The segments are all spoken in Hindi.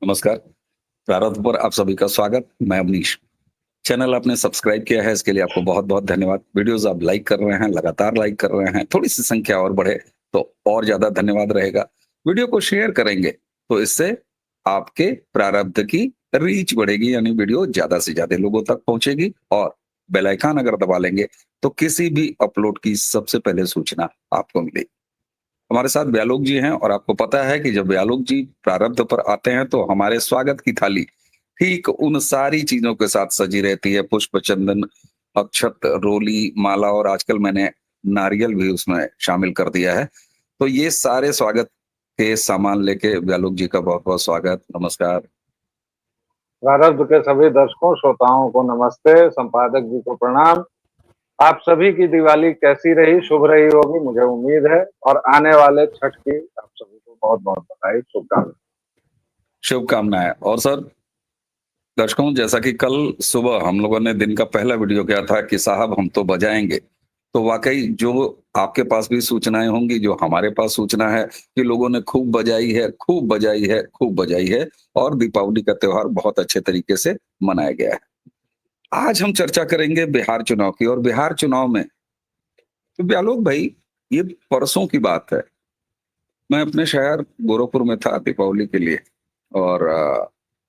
नमस्कार। प्रारंभ पर आप सभी का स्वागत। मैं अवनीश। चैनल आपने सब्सक्राइब किया है, इसके लिए आपको बहुत-बहुत धन्यवाद। वीडियोज़ आप लाइक कर रहे हैं, लगातार लाइक कर रहे हैं। थोड़ी-सी संख्या और बढ़े तो और ज़्यादा धन्यवाद रहेगा। वीडियो को शेयर करेंगे तो इससे आपके प्रारब्ध की रीच बढ़ेगी, यानी वीडियो ज़्यादा से ज़्यादा लोगों तक पहुँचेगी। और बेल आइकन अगर दबा लेंगे तो किसी भी अपलोड की सबसे पहले सूचना आपको मिलेगी। हमारे साथ व्यालोक जी हैं और आपको पता है कि जब व्यालोक जी प्रारब्ध पर आते हैं तो हमारे स्वागत की थाली ठीक उन सारी चीजों के साथ सजी रहती है। पुष्प, चंदन, अक्षत, रोली, माला और आजकल मैंने नारियल भी उसमें शामिल कर दिया है। तो ये सारे स्वागत के सामान लेके व्यालोक जी का बहुत बहुत स्वागत। नमस्कार। प्रारब्ध के सभी दर्शकों श्रोताओं को नमस्ते, संपादक जी को प्रणाम। आप सभी की दिवाली कैसी रही? शुभ रही होगी, मुझे उम्मीद है। और आने वाले छठ की आप सभी को बहुत बहुत बधाई, शुभकामनाएं। शुभकामनाएं। और सर, दर्शकों, जैसा कि कल सुबह हम लोगों ने दिन का पहला वीडियो किया था कि साहब हम तो बजाएंगे, तो वाकई जो आपके पास भी सूचनाएं होंगी, जो हमारे पास सूचना है कि लोगों ने खूब बजाई है, खूब बजाई है, खूब बजाई है। और दीपावली का त्योहार बहुत अच्छे तरीके से मनाया गया है। आज हम चर्चा करेंगे बिहार चुनाव की। और बिहार चुनाव में तो ब्यालोक भाई, ये परसों की बात है। मैं अपने शहर गोरखपुर में था दीपावली के लिए। और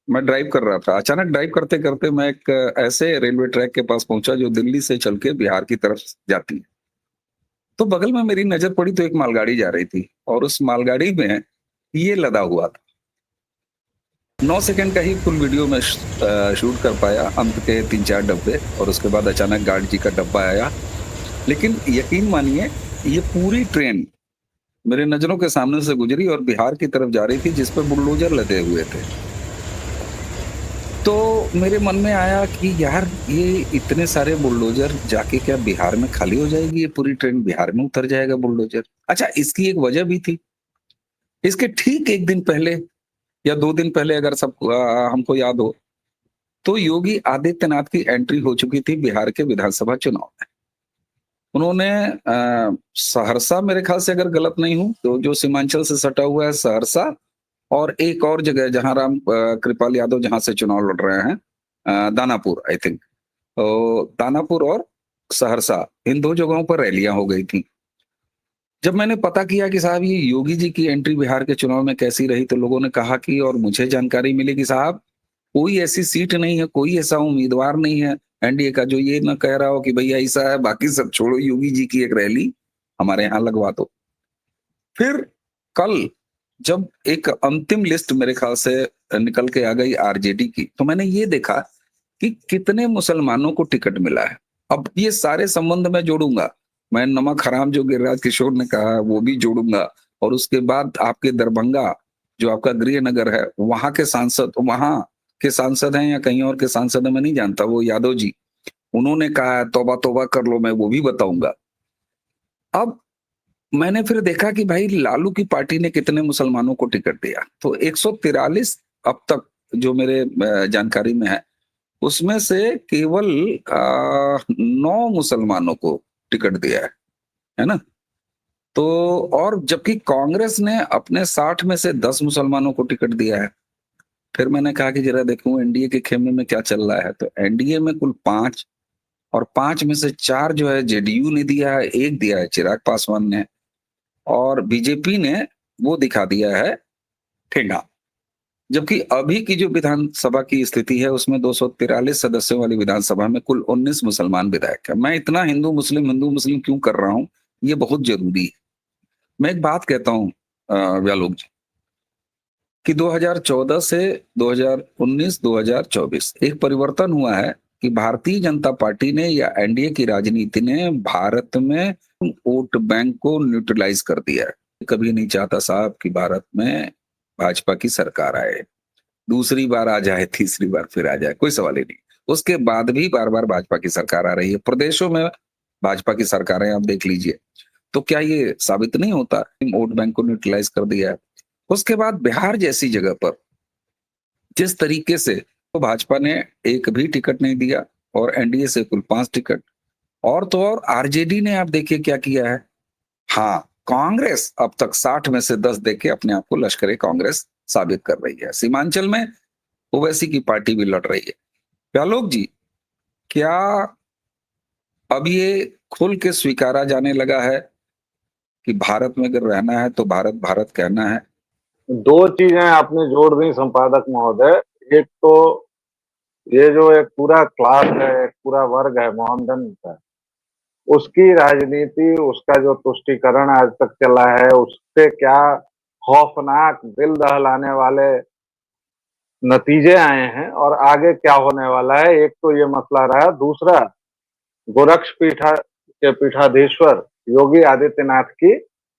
मैं ड्राइव कर रहा था। अचानक ड्राइव करते करते मैं एक ऐसे रेलवे ट्रैक के पास पहुंचा जो दिल्ली से चल के बिहार की तरफ जाती है। तो बगल में मेरी नजर पड़ी तो एक मालगाड़ी जा रही थी और उस मालगाड़ी में ये लदा हुआ था। 9 सेकंड का ही फुल वीडियो में शूट कर पाया, अंत के 3-4 डब्बे। और उसके बाद अचानक गार्ड जी का डब्बा आया। लेकिन यकीन मानिए, ये पूरी ट्रेन मेरे नजरों के सामने से गुजरी और बिहार की तरफ जा रही थी, जिस पर बुलडोजर लदे हुए थे। तो मेरे मन में आया कि यार, ये इतने सारे बुलडोजर जाके क्या बिहार में खाली हो जाएगी? ये पूरी ट्रेन बिहार में उतर जाएगा बुलडोजर। अच्छा, इसकी एक वजह भी थी। इसके ठीक 1 दिन पहले या 2 दिन पहले, अगर सब हमको याद हो, तो योगी आदित्यनाथ की एंट्री हो चुकी थी बिहार के विधानसभा चुनाव में। उन्होंने सहरसा, मेरे ख्याल से अगर गलत नहीं हूं तो, जो सीमांचल से सटा हुआ है, सहरसा और एक और जगह जहां राम कृपाल यादव जहां से चुनाव लड़ रहे हैं, दानापुर आई थिंक। तो दानापुर और सहरसा, इन दो जगहों पर रैलियां हो गई थी। जब मैंने पता किया कि साहब ये योगी जी की एंट्री बिहार के चुनाव में कैसी रही, तो लोगों ने कहा कि, और मुझे जानकारी मिली कि साहब कोई ऐसी सीट नहीं है, कोई ऐसा उम्मीदवार नहीं है एनडीए का जो ये ना कह रहा हो कि भैया ऐसा है, बाकी सब छोड़ो, योगी जी की एक रैली हमारे यहाँ लगवा दो। फिर कल जब एक अंतिम लिस्ट मेरे ख्याल से निकल के आ गई आरजेडी की, तो मैंने ये देखा कि कितने मुसलमानों को टिकट मिला है। अब ये सारे संबंध मैं जोड़ूंगा। मैं नमक हराम जो गिरिराज किशोर ने कहा है वो भी जोड़ूंगा। और उसके बाद आपके दरभंगा, जो आपका गृह नगर है, वहां के सांसद हैं या कहीं और के सांसद है मैं नहीं जानता, वो यादव जी, उन्होंने कहा है तौबा तौबा कर लो, मैं वो भी बताऊंगा। अब मैंने फिर देखा कि भाई लालू की पार्टी ने कितने मुसलमानों को टिकट दिया। तो 143 अब तक जो मेरे जानकारी में है, उसमें से केवल 9 मुसलमानों को टिकट दिया है ना? तो और जबकि कांग्रेस ने अपने 60 में से 10 मुसलमानों को टिकट दिया है। फिर मैंने कहा कि जरा देखूं एनडीए के खेमे में क्या चल रहा है। तो एनडीए में कुल 5, और 5 में से 4 जो है जेडीयू ने दिया है, 1 दिया है चिराग पासवान ने, और बीजेपी ने वो दिखा दिया है ठेंगा। जबकि अभी की जो विधानसभा की स्थिति है, उसमें 243 सदस्यों वाली विधानसभा में कुल 19 मुसलमान विधायक है। मैं इतना हिंदू मुस्लिम क्यों कर रहा हूं, ये बहुत जरूरी है। मैं एक बात कहता हूं व्यालोक जी, कि 2014 से 2019 2024 एक परिवर्तन हुआ है कि भारतीय जनता पार्टी ने या एनडीए की राजनीति ने भारत में वोट बैंक को न्यूट्रलाइज कर दिया है। कभी नहीं चाहता साहब कि भारत में भाजपा की सरकार आए, दूसरी बार आ जाए, तीसरी बार फिर आ जाए, कोई सवाल ही नहीं। उसके बाद भी बार बार भाजपा की सरकार आ रही है, प्रदेशों में भाजपा की सरकारें आप देख लीजिए। तो क्या ये साबित नहीं होता वोट बैंक को न्यूट्रलाइज कर दिया है? उसके बाद बिहार जैसी जगह पर जिस तरीके से तो भाजपा ने एक भी टिकट नहीं दिया, और एनडीए से कुल 5 टिकट। और तो और आरजेडी ने आप देखिए क्या किया है। हाँ, कांग्रेस अब तक 60 में से 10 देके अपने आप को लश्कर कांग्रेस साबित कर रही है। सीमांचल में ओवैसी की पार्टी भी लड़ रही है। प्यालोक जी, क्या अब ये खुल के स्वीकारा जाने लगा है कि भारत में अगर रहना है तो भारत भारत कहना है? दो चीजें आपने जोड़ दी संपादक महोदय। एक तो ये जो एक पूरा क्लास है, एक पूरा वर्ग है मोहनदन का, उसकी राजनीति, उसका जो तुष्टीकरण आज तक चला है, उससे क्या खौफनाक दिल दहलाने वाले नतीजे आए हैं और आगे क्या होने वाला है, एक तो ये मसला रहा। दूसरा, गोरक्ष पीठा के पीठाधीश्वर योगी आदित्यनाथ की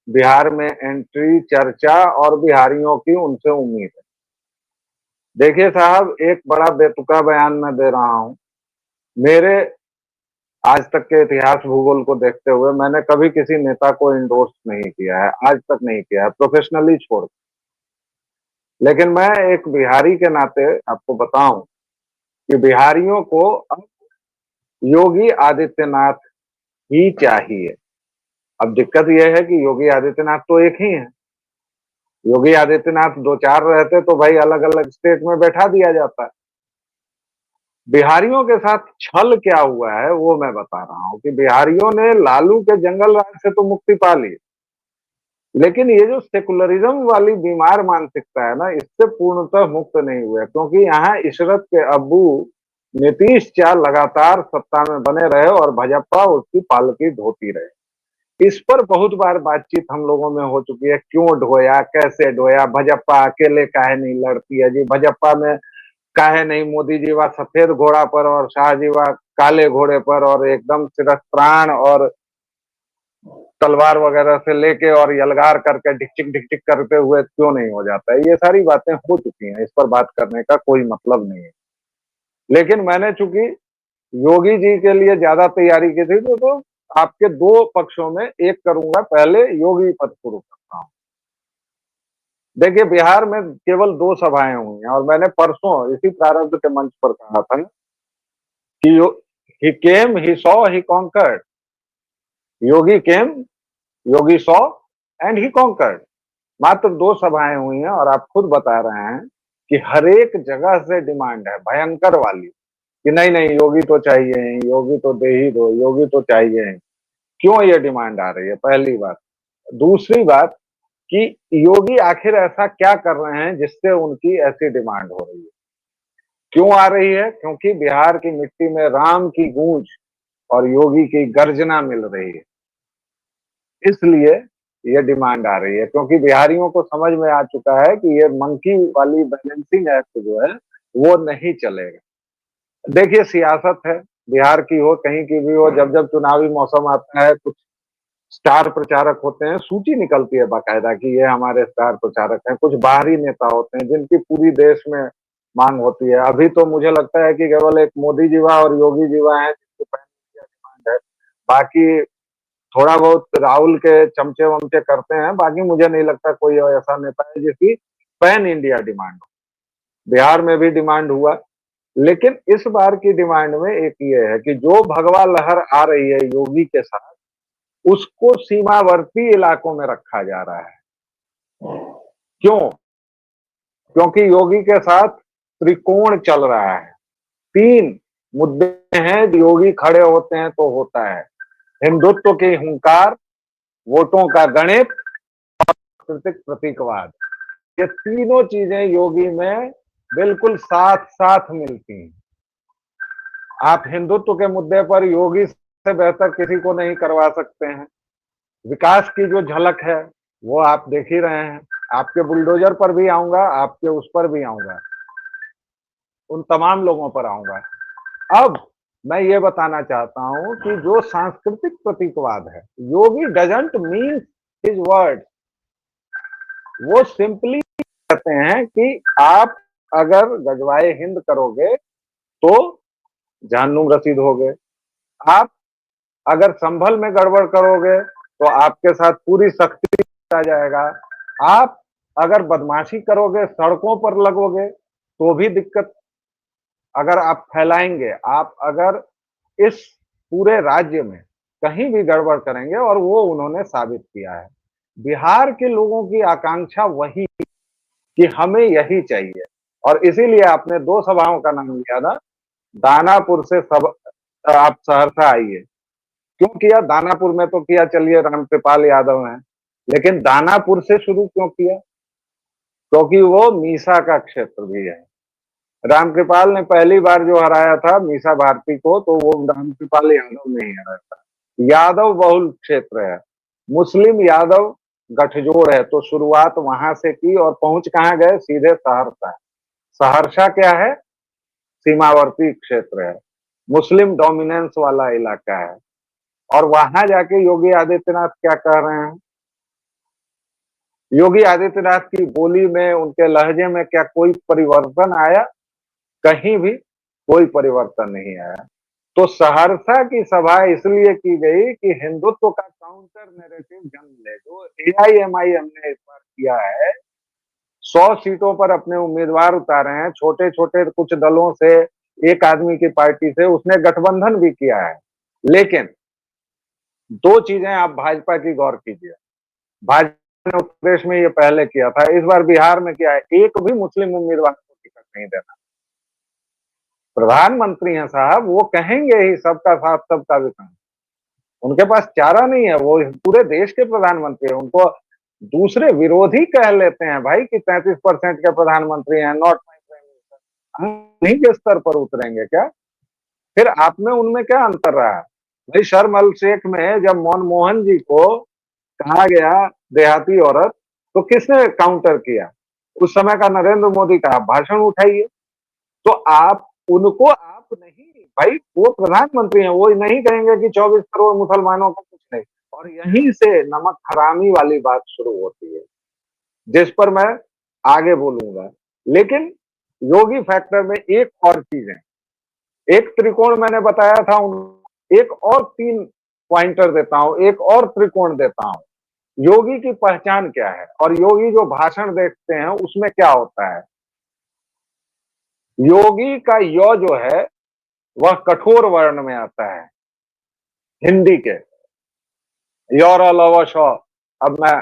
बिहार में एंट्री, चर्चा और बिहारियों की उनसे उम्मीद है। देखिए साहब, एक बड़ा बेतुका बयान मैं दे रहा हूं। मेरे आज तक के इतिहास भूगोल को देखते हुए मैंने कभी किसी नेता को इंडोर्स नहीं किया है, आज तक नहीं किया है, प्रोफेशनली छोड़। लेकिन मैं एक बिहारी के नाते आपको बताऊं कि बिहारियों को अब योगी आदित्यनाथ ही चाहिए। अब दिक्कत यह है कि योगी आदित्यनाथ तो एक ही है। योगी आदित्यनाथ दो चार रहते तो भाई अलग अलग स्टेट में बैठा दिया जाता है। बिहारियों के साथ छल क्या हुआ है वो मैं बता रहा हूं कि बिहारियों ने लालू के जंगल राज से तो मुक्ति पा ली, लेकिन ये जो सेकुलरिज्म वाली बीमार मानसिकता है ना, इससे पूर्णतः मुक्त नहीं हुए, क्योंकि यहाँ इशरत के अब्बू नीतीश चार लगातार सत्ता में बने रहे और भाजपा उसकी पालकी धोती रहे। इस पर बहुत बार बातचीत हम लोगों में हो चुकी है, क्यों ढोया, कैसे ढोया, भाजपा अकेले काहे नहीं लड़ती है जी, भाजपा में काहे नहीं मोदी जी वा सफेद घोड़ा पर और शाह जी वा काले घोड़े पर, और एकदम सिरस्त्राण और तलवार वगैरह से लेके और यलगार करके ढिक ढिक करते हुए क्यों नहीं हो जाता है। ये सारी बातें हो चुकी हैं, इस पर बात करने का कोई मतलब नहीं है। लेकिन मैंने चूंकि योगी जी के लिए ज्यादा तैयारी की थी तो आपके दो पक्षों में एक करूंगा। पहले योगी पर शुरू करता हूं। देखिए, बिहार में केवल दो सभाएं हुई हैं और मैंने परसों इसी प्रारंभ के मंच पर कहा था कि he came, he saw, he conquered. Yogi came, Yogi saw and he conquered. मात्र दो सभाएं हुई हैं और आप खुद बता रहे हैं कि हर एक जगह से डिमांड है भयंकर वाली कि नहीं नहीं योगी तो चाहिए ही, योगी तो दे ही दो, योगी तो चाहिए ही। क्यों ये डिमांड आ रही है, पहली बात। दूसरी बात कि योगी आखिर ऐसा क्या कर रहे हैं जिससे उनकी ऐसी डिमांड हो रही है, क्यों आ रही है? क्योंकि बिहार की मिट्टी में राम की गूंज और योगी की गर्जना मिल रही है, इसलिए ये डिमांड आ रही है। क्योंकि बिहारियों को समझ में आ चुका है कि ये मंकी वाली बैलेंसिंग एक्ट जो है वो नहीं चलेगा। देखिए, सियासत है, बिहार की हो कहीं की भी हो, जब जब चुनावी मौसम आता है कुछ स्टार प्रचारक होते हैं, सूची निकलती है बाकायदा कि ये हमारे स्टार प्रचारक हैं। कुछ बाहरी नेता होते हैं जिनकी पूरी देश में मांग होती है। अभी तो मुझे लगता है कि केवल एक मोदी जीवा और योगी जीवा है जिनकी पैन इंडिया डिमांड है। बाकी थोड़ा बहुत राहुल के चमचे वमचे करते हैं, बाकी मुझे नहीं लगता कोई ऐसा नेता है जिसकी पैन इंडिया डिमांड हो। बिहार में भी डिमांड हुआ, लेकिन इस बार की डिमांड में एक ये है कि जो भगवा लहर आ रही है योगी के साथ, उसको सीमावर्ती इलाकों में रखा जा रहा है। क्यों? क्योंकि योगी के साथ त्रिकोण चल रहा है। तीन मुद्दे हैं, योगी खड़े होते हैं तो होता है। हिंदुत्व की हुंकार, वोटों का गणित, सांस्कृतिक प्रतीकवाद। ये तीनों चीजें योगी में बिल्कुल साथ साथ मिलती हैं। आप हिंदुत्व के मुद्दे पर योगी से बेहतर किसी को नहीं करवा सकते हैं। विकास की जो झलक है वो आप देख ही रहे हैं। आपके बुलडोजर पर भी आऊंगा, आपके उस पर भी आऊंगा, उन तमाम लोगों पर आऊंगा। अब मैं ये बताना चाहता हूं कि जो सांस्कृतिक प्रतीकवाद है, योगी डजंट मीन हिज वर्ड। वो सिंपली कहते हैं कि आप अगर गजवाए हिंद करोगे तो जहन्नुम रसीद होगे, आप अगर संभल में गड़बड़ करोगे तो आपके साथ पूरी सख्ती आ जाएगा, आप अगर बदमाशी करोगे, सड़कों पर लगोगे तो भी दिक्कत अगर आप फैलाएंगे, आप अगर इस पूरे राज्य में कहीं भी गड़बड़ करेंगे, और वो उन्होंने साबित किया है। बिहार के लोगों की आकांक्षा वही कि हमें यही चाहिए। और इसीलिए आपने 2 सभाओं का नाम लिया ना, दानापुर से सब आप सहरसा आइए। क्यों किया? दानापुर में तो किया, चलिए रामकृपाल यादव हैं, लेकिन दानापुर से शुरू क्यों किया? क्योंकि वो मीसा का क्षेत्र भी है। रामकृपाल ने पहली बार जो हराया था मीसा भारती को, तो वो रामकृपाल यादव ने ही हराया था। यादव बहुल क्षेत्र है, मुस्लिम यादव गठजोड़ है, तो शुरुआत वहां से की और पहुंच कहाँ गए? सीधे सहरसा। सहरसा क्या है? सीमावर्ती क्षेत्र है, मुस्लिम डोमिनेंस वाला इलाका है। और वहां जाके योगी आदित्यनाथ क्या कह रहे हैं? योगी आदित्यनाथ की बोली में, उनके लहजे में क्या कोई परिवर्तन आया? कहीं भी कोई परिवर्तन नहीं आया। तो सहरसा की सभा इसलिए की गई कि हिंदुत्व का काउंटर नैरेटिव जन्म ले। जो एआईएमआईएम ने इस बार किया है, 100 सीटों पर अपने उम्मीदवार उतारे हैं, छोटे छोटे कुछ दलों से, एक आदमी की पार्टी से, उसने गठबंधन भी किया है। लेकिन 2 चीजें आप भाजपा की गौर कीजिए। भाजपा ने उत्तर प्रदेश में ये पहले किया था, इस बार बिहार में किया है, एक भी मुस्लिम उम्मीदवार को टिकट नहीं देना। प्रधानमंत्री हैं साहब, वो कहेंगे ही सबका साथ सबका विकास। उनके पास चारा नहीं है, वो पूरे देश के प्रधानमंत्री हैं। उनको दूसरे विरोधी कह लेते हैं भाई कि 33% के प्रधानमंत्री हैं, नॉट माय प्राइम मिनिस्टर। हम उन्हीं के स्तर पर उतरेंगे क्या? फिर आप में उनमें क्या अंतर रहा? भाई शर्म अल शेख में जब मनमोहन जी को कहा गया देहाती औरत, तो किसने काउंटर किया? उस समय का नरेंद्र मोदी का। भाषण उठाइए। तो आप उनको आप नहीं, भाई वो प्रधानमंत्री हैं, वो नहीं कहेंगे कि 24 करोड़ मुसलमानों को कुछ नहीं। और यहीं से नमक हरामी वाली बात शुरू होती है, जिस पर मैं आगे बोलूंगा। लेकिन योगी फैक्टर में एक और चीज है, एक त्रिकोण मैंने बताया था, एक और 3 पॉइंटर देता हूं, एक और त्रिकोण देता हूं। योगी की पहचान क्या है और योगी जो भाषण देते हैं उसमें क्या होता है? योगी का य जो है वह कठोर वर्ण में आता है हिंदी के, योर लव श। अब मैं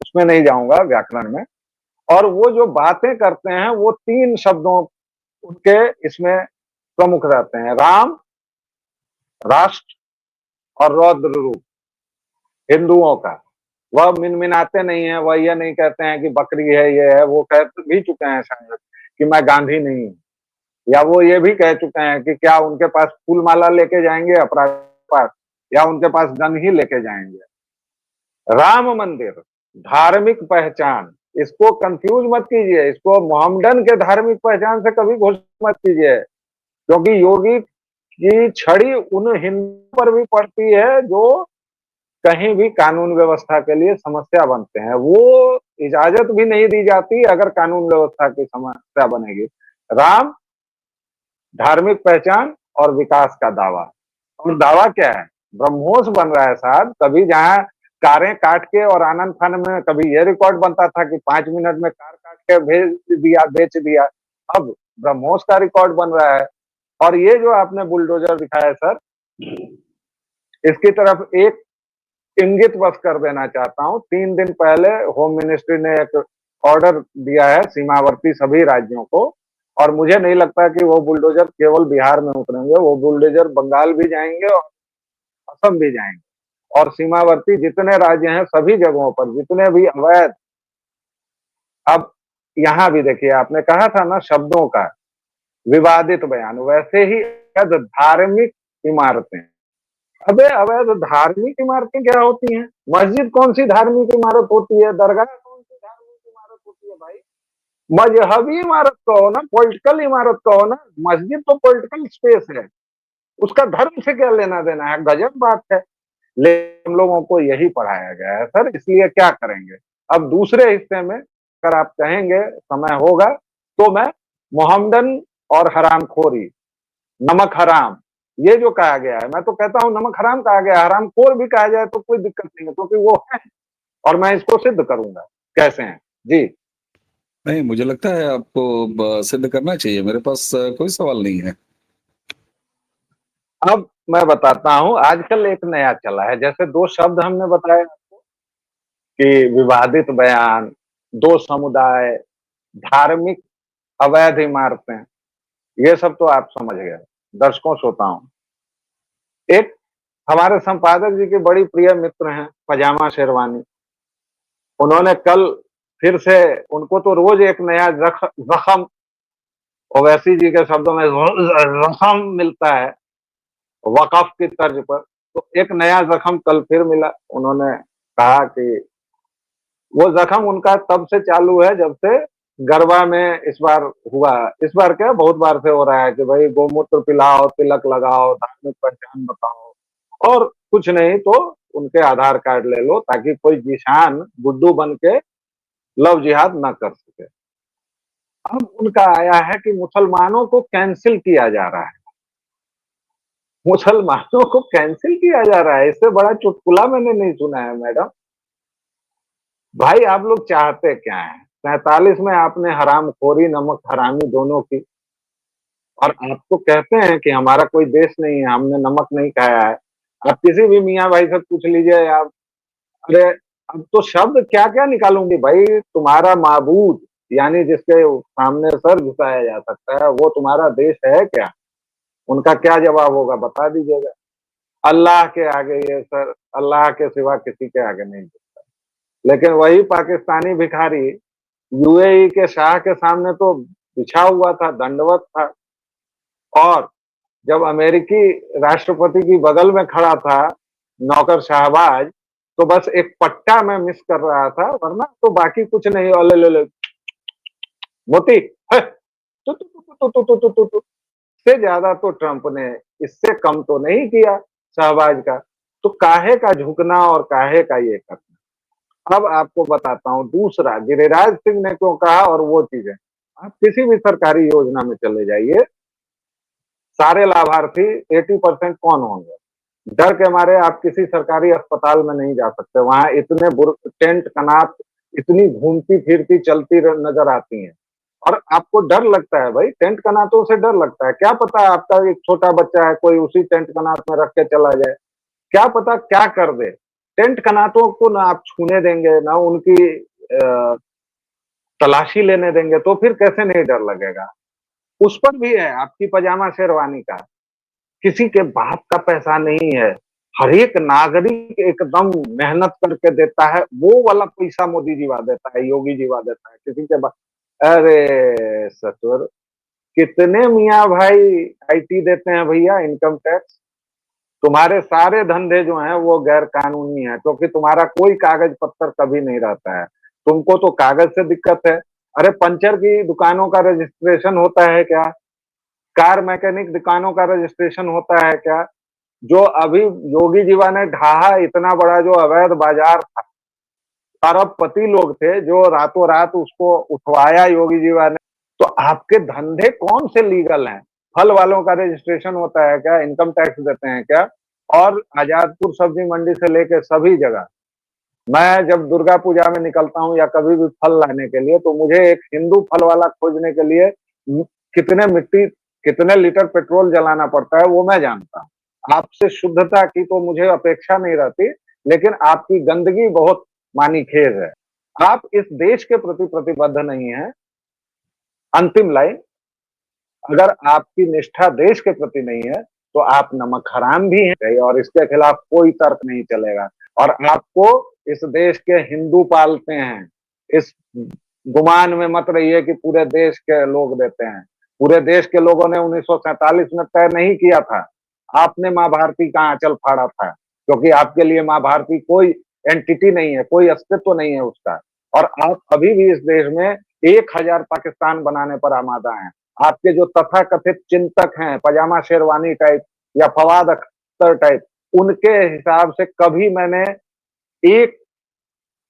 उसमें नहीं जाऊंगा व्याकरण में। और वो जो बातें करते हैं वो 3 शब्दों उनके इसमें प्रमुख रहते हैं, राम, राष्ट्र और रौद्र रूप, हिंदुओं का। वह मिनमिनाते नहीं है, वह ये नहीं कहते हैं कि बकरी है, ये है, वो कह भी चुके हैं शायद कि मैं गांधी नहीं हूं। या वो ये भी कह चुके हैं कि क्या उनके पास फूल माला लेके जाएंगे अपराध पास, या उनके पास गन ही लेके जाएंगे। राम मंदिर, धार्मिक पहचान, इसको कंफ्यूज मत कीजिए, इसको मोहम्मदन के धार्मिक पहचान से कभी घोषित मत कीजिए। क्योंकि योगी की छड़ी उन हिंदू पर भी पड़ती है जो कहीं भी कानून व्यवस्था के लिए समस्या बनते हैं। वो इजाजत भी नहीं दी जाती अगर कानून व्यवस्था की समस्या बनेगी। राम, धार्मिक पहचान और विकास का दावा। और दावा क्या है? ब्रह्मोस बन रहा है साहब। कभी जहां कारें काट के और आनंद फान में कभी ये रिकॉर्ड बनता था कि 5 मिनट में कार काट के भेज दिया, बेच दिया, अब ब्रह्मोस का रिकॉर्ड बन रहा है। और ये जो आपने बुलडोजर दिखाया सर, इसकी तरफ एक इंगित बस कर देना चाहता हूं। 3 दिन पहले होम मिनिस्ट्री ने एक ऑर्डर दिया है सीमावर्ती सभी राज्यों को, और मुझे नहीं लगता कि वो बुलडोजर केवल बिहार में उतरेंगे, वो बुलडोजर बंगाल भी जाएंगे और असम भी जाएंगे। और सीमावर्ती जितने राज्य हैं सभी जगहों पर जितने भी अवैध, अब यहां भी देखिए, आपने कहा था ना शब्दों का विवादित बयान, वैसे ही धार्मिक इमारतें। अबे अवैध धार्मिक इमारतें क्या होती हैं? मस्जिद कौन सी धार्मिक इमारत होती है? दरगाह कौन सी धार्मिक इमारत होती है भाई? मजहबी इमारत कहो ना, पॉलिटिकल इमारत कहो ना। मस्जिद तो पॉलिटिकल स्पेस है, उसका धर्म से क्या लेना देना है? गजब बात है। लेकिन हम लोगों को यही पढ़ाया गया है सर, इसलिए क्या करेंगे? अब दूसरे हिस्से में अगर आप कहेंगे समय होगा तो मैं मोहम्मदन और हरामखोरी, नमक हराम, ये जो कहा गया है, मैं तो कहता हूं नमक हराम कहा गया, हरामखोर भी कहा जाए तो कोई दिक्कत नहीं है, क्योंकि वो है और मैं इसको सिद्ध करूंगा। कैसे हैं जी? नहीं, मुझे लगता है आपको सिद्ध करना चाहिए। मेरे पास कोई सवाल नहीं है। अब मैं बताता हूं, आजकल एक नया चला है, जैसे 2 शब्द हमने बताया कि विवादित बयान, 2 समुदाय, धार्मिक अवैध इमारतें, ये सब तो आप समझ गए दर्शकों श्रोताओं। एक हमारे संपादक जी के बड़ी प्रिय मित्र हैं पजामा शेरवानी, उन्होंने कल फिर से, उनको तो रोज एक नया जख्म ओवैसी जी के शब्दों में जख्म मिलता है वक़्फ़ की तर्ज पर, तो एक नया जख्म कल फिर मिला। उन्होंने कहा कि वो जख्म उनका तब से चालू है जब से गरबा में इस बार हुआ, इस बार क्या बहुत बार से हो रहा है कि भाई गोमूत्र पिलाओ, तिलक लगाओ, धार्मिक पहचान बताओ और कुछ नहीं तो उनके आधार कार्ड ले लो ताकि कोई जिशान बुड्ढू बन के लव जिहाद ना कर सके। अब उनका आया है कि मुसलमानों को कैंसिल किया जा रहा है, मुसलमानों को कैंसिल किया जा रहा है, इससे बड़ा चुटकुला मैंने नहीं सुना है मैडम। भाई आप लोग चाहते क्या हैं? 47 में आपने हरामखोरी, नमक हरामी दोनों की, और आप तो कहते हैं कि हमारा कोई देश नहीं है, हमने नमक नहीं खाया है। आप किसी भी मियाँ भाई से पूछ लीजिए आप, अरे अब तो शब्द क्या-क्या निकालूँगी भाई, तुम्हारा माबूद यानी जिसके सामने सर झुकाया जा सकता है, वो तुम्हारा देश है क्या? उनका क्या जवाब होगा बता दीजिएगा। अल्लाह के आगे ये सर, अल्लाह के सिवा किसी के आगे नहीं झुकता। लेकिन वही पाकिस्तानी भिखारी यूएई के शाह के सामने तो बिछा हुआ था, दंडवत था, और जब अमेरिकी राष्ट्रपति की बगल में खड़ा था नौकर शाहबाज, तो बस एक पट्टा मैं मिस कर रहा था, वरना तो बाकी कुछ नहीं। ले ले ले मोती है, तू से ज्यादा तो ट्रंप ने इससे कम तो नहीं किया शाहबाज का। तो काहे का झुकना और काहे का ये करना। अब आपको बताता हूँ दूसरा, गिरिराज सिंह ने क्यों कहा और वो चीजें। आप किसी भी सरकारी योजना में चले जाइए, सारे लाभार्थी 80% कौन होंगे? डर के मारे आप किसी सरकारी अस्पताल में नहीं जा सकते, वहां इतने टेंट कनात, इतनी घूमती फिरती चलती नजर आती हैं, और आपको डर लगता है भाई, टेंट कनातों से डर लगता है। क्या पता आपका एक छोटा बच्चा है, कोई उसी टेंट कनात में रख के चला जाए, क्या पता क्या कर दे। टेंट कनातों को ना आप छूने देंगे, ना उनकी तलाशी लेने देंगे, तो फिर कैसे नहीं डर लगेगा। उस पर भी है आपकी पजामा शेरवानी का, किसी के बाप का पैसा नहीं है, हर एक नागरिक एकदम मेहनत करके देता है, वो वाला पैसा मोदी जी वा देता है, योगी जी वा देता है, किसी के बाप। अरे ससुर, कितने मियाँ भाई आईटी देते हैं भैया, इनकम टैक्स। तुम्हारे सारे धंधे जो हैं वो गैर कानूनी है, क्योंकि तुम्हारा कोई कागज पत्तर कभी नहीं रहता है, तुमको तो कागज से दिक्कत है। अरे पंचर की दुकानों का रजिस्ट्रेशन होता है क्या? कार मैकेनिक दुकानों का रजिस्ट्रेशन होता है क्या? जो अभी योगी जीवा ने ढाहा, इतना बड़ा जो अवैध बाजार था, अरबपति लोग थे जो रातों रात उसको उठवाया योगी जीवा ने। तो आपके धंधे कौन से लीगल हैं? फल वालों का रजिस्ट्रेशन होता है क्या? इनकम टैक्स देते हैं क्या? और आजादपुर सब्जी मंडी से लेके सभी जगह, मैं जब दुर्गा पूजा में निकलता हूँ या कभी भी फल लाने के लिए, तो मुझे एक हिंदू फल वाला खोजने के लिए कितने मिट्टी, कितने लीटर पेट्रोल जलाना पड़ता है वो मैं जानता हूँ। आपसे शुद्धता की तो मुझे अपेक्षा नहीं रहती, लेकिन आपकी गंदगी बहुत मानीखेज है। आप इस देश के प्रति प्रतिबद्ध नहीं है। अंतिम लाइन, अगर आपकी निष्ठा देश के प्रति नहीं है तो आप नमक हराम भी हैं, और इसके खिलाफ कोई तर्क नहीं चलेगा। और आपको इस देश के हिंदू पालते हैं, इस गुमान में मत रहिए कि पूरे देश के लोग देते हैं। पूरे देश के लोगों ने 1947 में तय नहीं किया था, आपने माँ भारती का आंचल फाड़ा था, क्योंकि आपके लिए माँ भारती कोई एंटिटी नहीं है, कोई अस्तित्व नहीं है उसका। और आप अभी भी इस देश में 1000 पाकिस्तान बनाने पर आमादा हैं। आपके जो तथाकथित चिंतक हैं, पजामा शेरवानी टाइप या फवाद अख्तर टाइप, उनके हिसाब से कभी मैंने एक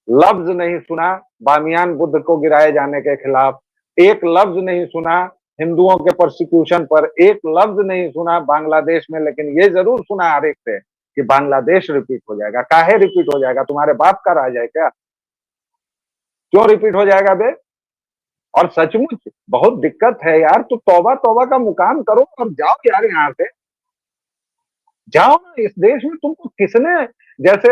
लफ्ज नहीं सुना बामियान बुद्ध को गिराए जाने के खिलाफ, एक लफ्ज नहीं सुना हिंदुओं के प्रोसिक्यूशन पर, एक लफ्ज नहीं सुना बांग्लादेश में। लेकिन ये जरूर सुना हर एक से कि बांग्लादेश रिपीट हो जाएगा। काहे रिपीट हो जाएगा? तुम्हारे बाप का राज है क्या? क्यों रिपीट हो जाएगा बे? और सचमुच बहुत दिक्कत है यार, तो तौबा तौबा का मुकाम करो और जाओ यार यहाँ से, जाओ ना। इस देश में तुमको किसने, जैसे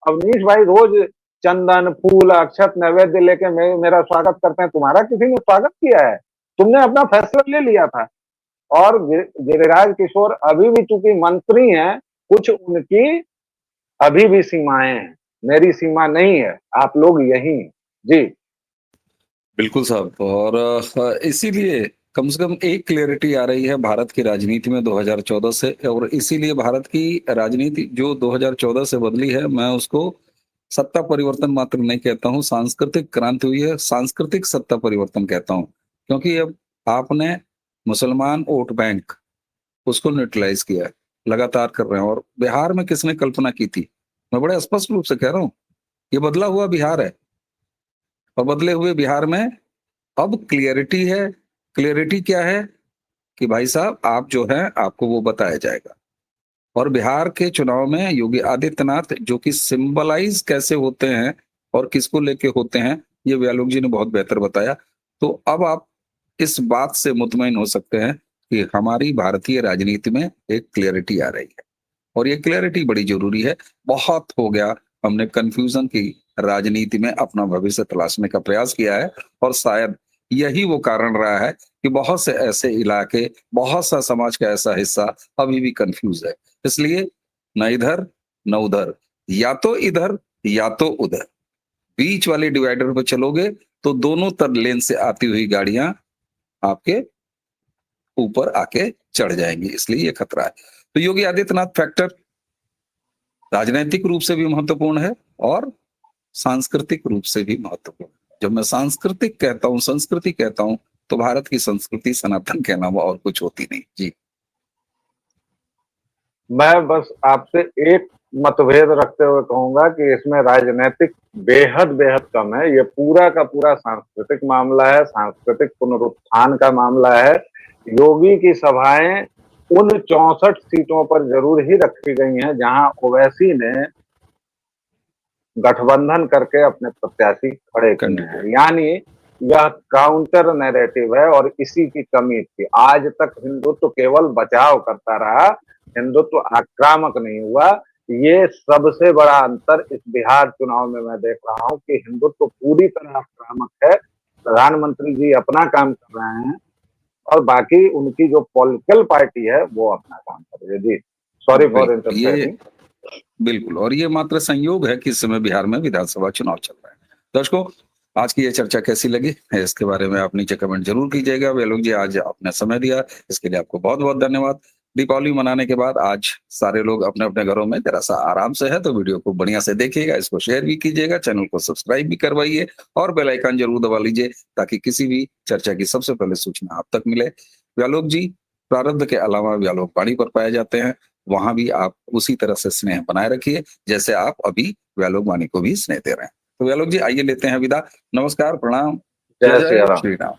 अवनीश भाई रोज चंदन फूल अक्षत नैवेद्य लेके मेरा स्वागत करते हैं। तुम्हारा किसी ने स्वागत किया है? तुमने अपना फैसला ले लिया था। और गिरिराज किशोर अभी भी चूंकि मंत्री हैं, कुछ उनकी अभी भी सीमाएं हैं, मेरी सीमा नहीं है, आप लोग यही जी। बिल्कुल साहब। और इसीलिए कम से कम एक क्लैरिटी आ रही है भारत की राजनीति में 2014 से, और इसीलिए भारत की राजनीति जो 2014 से बदली है, मैं उसको सत्ता परिवर्तन मात्र नहीं कहता हूँ, सांस्कृतिक क्रांति हुई है, सांस्कृतिक सत्ता परिवर्तन कहता हूँ। क्योंकि अब आपने मुसलमान वोट बैंक उसको न्यूट्रलाइज किया है, लगातार कर रहे हैं। और बिहार में किसने कल्पना की थी? मैं बड़े स्पष्ट रूप से कह रहा हूँ, ये बदला हुआ बिहार है। और बदले हुए बिहार में अब क्लियरिटी है। क्लियरिटी क्या है कि भाई साहब आप जो है आपको वो बताया जाएगा। और बिहार के चुनाव में योगी आदित्यनाथ जो कि सिंबलाइज कैसे होते हैं और किसको लेके होते हैं, ये व्यालोक जी ने बहुत बेहतर बताया। तो अब आप इस बात से मुतमईन हो सकते हैं कि हमारी भारतीय राजनीति में एक क्लियरिटी आ रही है, और ये क्लियरिटी बड़ी जरूरी है। बहुत हो गया हमने कंफ्यूजन की राजनीति में अपना भविष्य तलाशने का प्रयास किया है, और शायद यही वो कारण रहा है कि बहुत से ऐसे इलाके, बहुत सा समाज का ऐसा हिस्सा अभी भी कंफ्यूज है। इसलिए न इधर न उधर, या तो इधर या तो उधर, बीच वाले डिवाइडर पर चलोगे तो दोनों तर लेन से आती हुई गाड़ियां आपके ऊपर आके चढ़ जाएंगी, इसलिए ये खतरा है। तो योगी आदित्यनाथ फैक्टर राजनैतिक रूप से भी महत्वपूर्ण है और सांस्कृतिक रूप से भी महत्वपूर्ण है। जब मैं सांस्कृतिक कहता हूँ, संस्कृति कहता हूँ, तो भारत की संस्कृति सनातन के अलावा और कुछ होती नहीं जी। मैं बस आपसे एक मतभेद रखते हुए कहूंगा कि इसमें राजनीतिक बेहद बेहद कम है। ये पूरा का पूरा सांस्कृतिक मामला है, सांस्कृतिक पुनरुत्थान का मामला है। योगी की सभाएं उन 64 सीटों पर जरूर ही रखी गई हैं जहां ओवैसी ने गठबंधन करके अपने प्रत्याशी खड़े किए हैं। यानी यह काउंटर नैरेटिव है और इसी की कमी थी। आज तक हिंदुत्व केवल बचाव करता रहा, हिंदुत्व आक्रामक नहीं हुआ। ये सबसे बड़ा अंतर इस बिहार चुनाव में मैं देख रहा हूं कि हिंदुत्व पूरी तरह आक्रामक है। प्रधानमंत्री जी अपना काम कर रहे हैं और बाकी उनकी जो पॉलिटिकल पार्टी है वो अपना काम कर रही है जी। Sorry for interfering. बिल्कुल, और ये मात्र संयोग है कि इस समय बिहार में विधानसभा चुनाव चल रहा है। दर्शकों, आज की ये चर्चा कैसी लगी है, इसके बारे में आप नीचे कमेंट जरूर कीजिएगा। व्यालोक जी आज आपने समय दिया, इसके लिए आपको बहुत बहुत धन्यवाद। दीपावली मनाने के बाद आज सारे लोग अपने अपने घरों में जरा सा आराम से है, तो वीडियो को बढ़िया से देखिएगा, इसको शेयर भी कीजिएगा, चैनल को सब्सक्राइब भी करवाइए और बेल आइकन जरूर दबा लीजिए, ताकि किसी भी चर्चा की सबसे पहले सूचना आप तक मिले। व्यालोक जी प्रारब्ध के अलावा व्यालोक वाणी पर पाए जाते हैं, वहां भी आप उसी तरह से स्नेह बनाए रखिए जैसे आप अभी व्यालोक वाणी को भी स्नेह दे रहे हैं। तो व्यालोक जी आइए लेते हैं विदा। नमस्कार, प्रणाम, जय श्री राम। श्री राम।